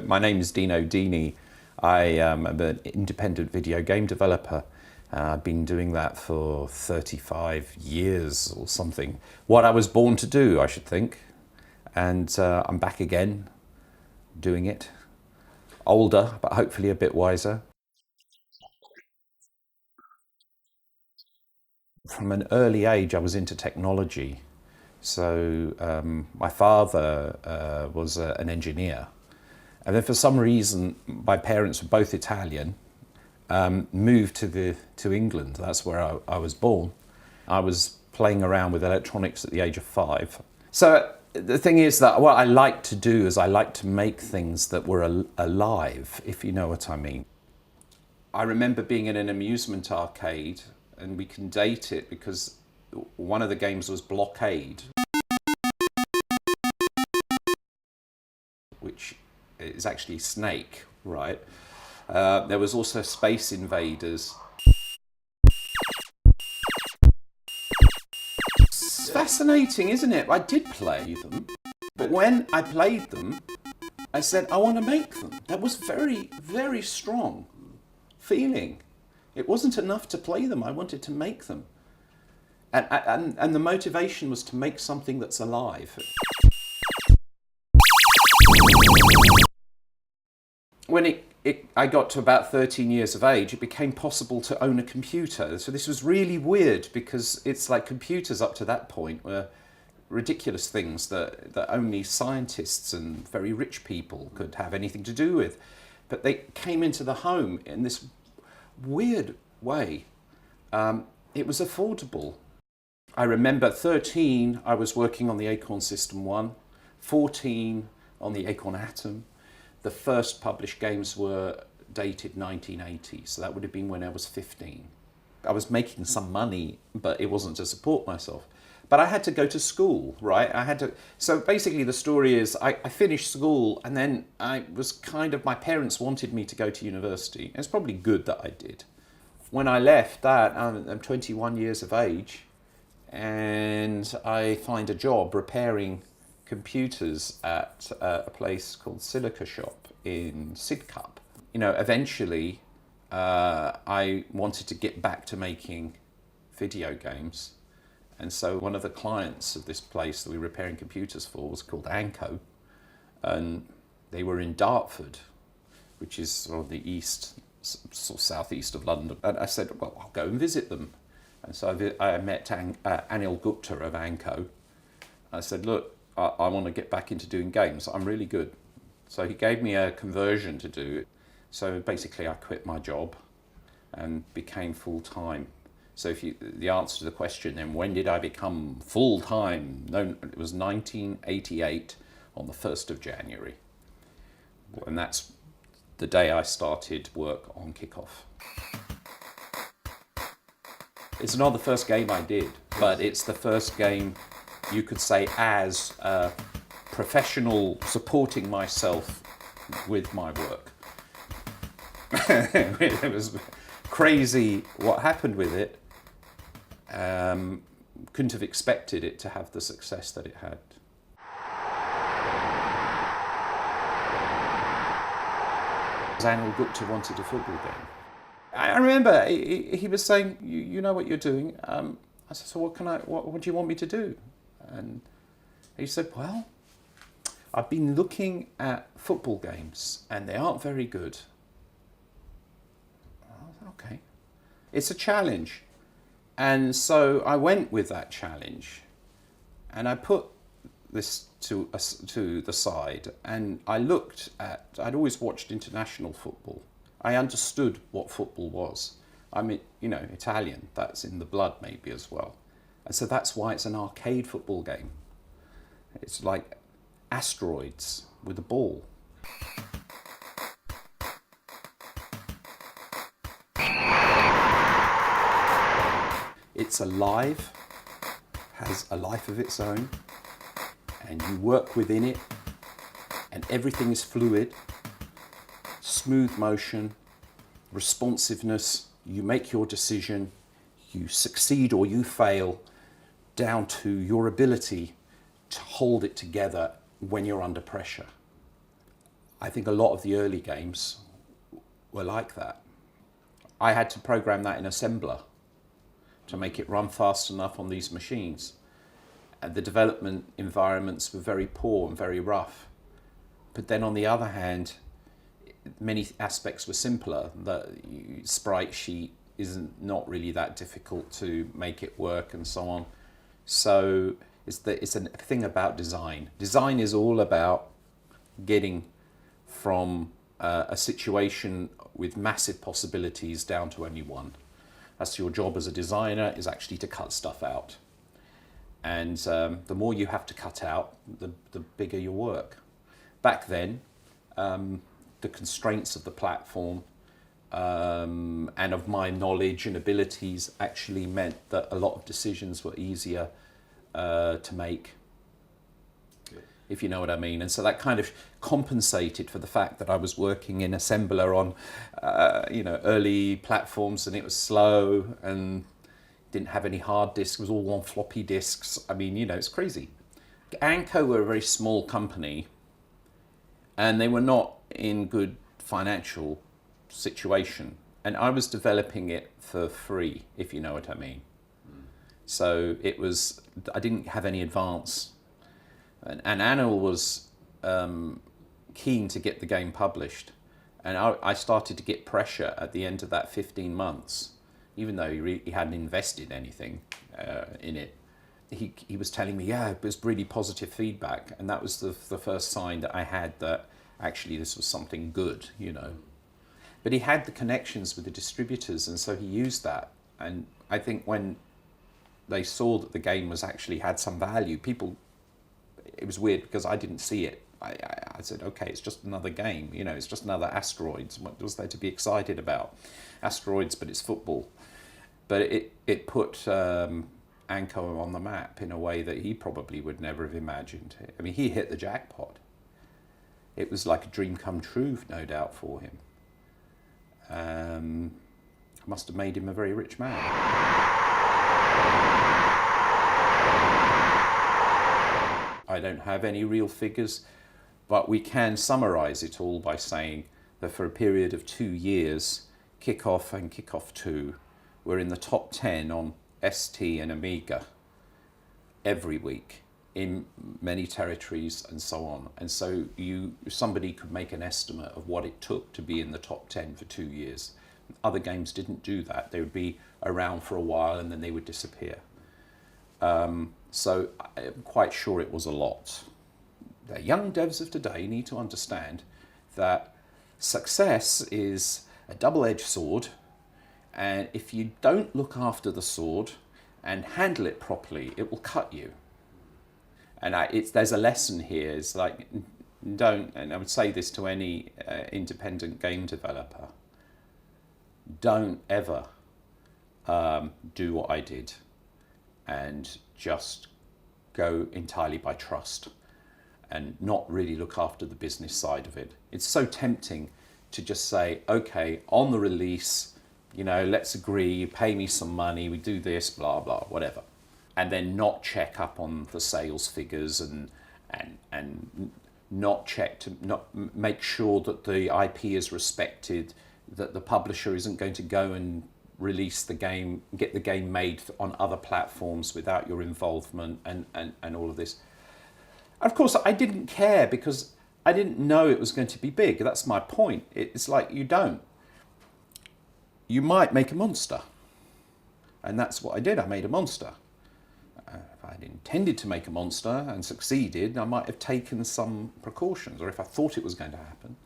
My name is Dino Dini. I am an independent video game developer. I've been doing that for 35 years or something. What I was born to do, I should think. And I'm back again doing it. Older, but hopefully a bit wiser. From an early age, I was into technology. So my father was an engineer. And then for some reason, my parents were both Italian, moved to England. That's where I was born. I was playing around with electronics at the age of 5. So the thing is that what I like to do is I like to make things that were alive, if you know what I mean. I remember being in an amusement arcade, and we can date it because one of the games was Blockade, which is actually Snake, right? There was also Space Invaders. It's fascinating, isn't it? I did play them, but when I played them, I said, I want to make them. That was very, very strong feeling. It wasn't enough to play them, I wanted to make them. And the motivation was to make something that's alive. When I got to about 13 years of age, it became possible to own a computer. So this was really weird because it's like computers up to that point were ridiculous things that only scientists and very rich people could have anything to do with. But they came into the home in this weird way. It was affordable. I remember 13, I was working on the Acorn System 1, 14 on the Acorn Atom. The first published games were dated 1980, so that would have been when I was 15. I was making some money, but it wasn't to support myself. But I had to go to school, right? So basically the story is I finished school and then my parents wanted me to go to university. It's probably good that I did. When I left that, I'm 21 years of age and I find a job repairing computers at a place called Silica Shop in Sidcup. You know, eventually I wanted to get back to making video games. And so one of the clients of this place that we were repairing computers for was called Anco. And they were in Dartford, which is sort of the east, sort of southeast of London. And I said, well, I'll go and visit them. And so I met Anil Gupta of Anco. I said, look, I want to get back into doing games. I'm really good. So he gave me a conversion to do. So basically I quit my job and became full-time. So the answer to the question then, when did I become full-time? No, it was 1988 on the 1st of January. And that's the day I started work on Kickoff. It's not the first game I did, but it's the first game you could say as a professional supporting myself with my work. It was crazy what happened with it. Couldn't have expected it to have the success that it had. Anil Gupta wanted a football game. I remember he was saying, you know what you're doing. I said, so what do you want me to do? And he said, well, I've been looking at football games and they aren't very good. Oh, okay. It's a challenge. And so I went with that challenge and I put this to the side and I'd always watched international football. I understood what football was. I mean, you know, Italian, that's in the blood maybe as well. And so that's why it's an arcade football game. It's like asteroids with a ball. It's alive, has a life of its own, and you work within it, and everything is fluid, smooth motion, responsiveness. You make your decision, you succeed or you fail, down to your ability to hold it together when you're under pressure. I think a lot of the early games were like that. I had to program that in assembler to make it run fast enough on these machines. And the development environments were very poor and very rough. But then on the other hand, many aspects were simpler. The sprite sheet isn't not really that difficult to make it work and so on. So it's a thing about design. Design is all about getting from a situation with massive possibilities down to only one. That's your job as a designer, is actually to cut stuff out. And the more you have to cut out, the bigger your work. Back then, the constraints of the platform and of my knowledge and abilities actually meant that a lot of decisions were easier to make, if you know what I mean. And so that kind of compensated for the fact that I was working in assembler on early platforms, and it was slow and didn't have any hard disks. It was all on floppy disks. I mean, it's crazy. Anko were a very small company, and they were not in good financial situation. And I was developing it for free, if you know what I mean. So I didn't have any advance. And Anil was keen to get the game published. And I started to get pressure at the end of that 15 months, even though he hadn't invested anything in it. He was telling me, yeah, it was really positive feedback. And that was the first sign that I had that actually this was something good, But he had the connections with the distributors, and so he used that. And I think when they saw that the game actually had some value, it was weird because I didn't see it. I said, okay, it's just another game, it's just another Asteroids. What was there to be excited about? Asteroids, but it's football. But it put Anko on the map in a way that he probably would never have imagined. I mean, he hit the jackpot. It was like a dream come true, no doubt, for him. Must have made him a very rich man. I don't have any real figures, but we can summarize it all by saying that for a period of 2 years, Kickoff and Kickoff 2 were in the top 10 on ST and Amiga every week in many territories and so on. And so somebody could make an estimate of what it took to be in the top 10 for 2 years. Other games didn't do that. They would be around for a while and then they would disappear. So I'm quite sure it was a lot. The young devs of today need to understand that success is a double-edged sword, and if you don't look after the sword and handle it properly, it will cut you. And there's a lesson here. It's like, and I would say this to any independent game developer, don't ever do what I did and just go entirely by trust and not really look after the business side of it. It's so tempting to just say, okay, on the release, let's agree, you pay me some money, we do this, blah, blah, whatever. And then not check up on the sales figures and not make sure that the IP is respected, that the publisher isn't going to go and release the game, get the game made on other platforms without your involvement and all of this. Of course, I didn't care because I didn't know it was going to be big. That's my point. It's like you might make a monster. And that's what I did. I made a monster. If I'd intended to make a monster and succeeded, I might have taken some precautions, or if I thought it was going to happen.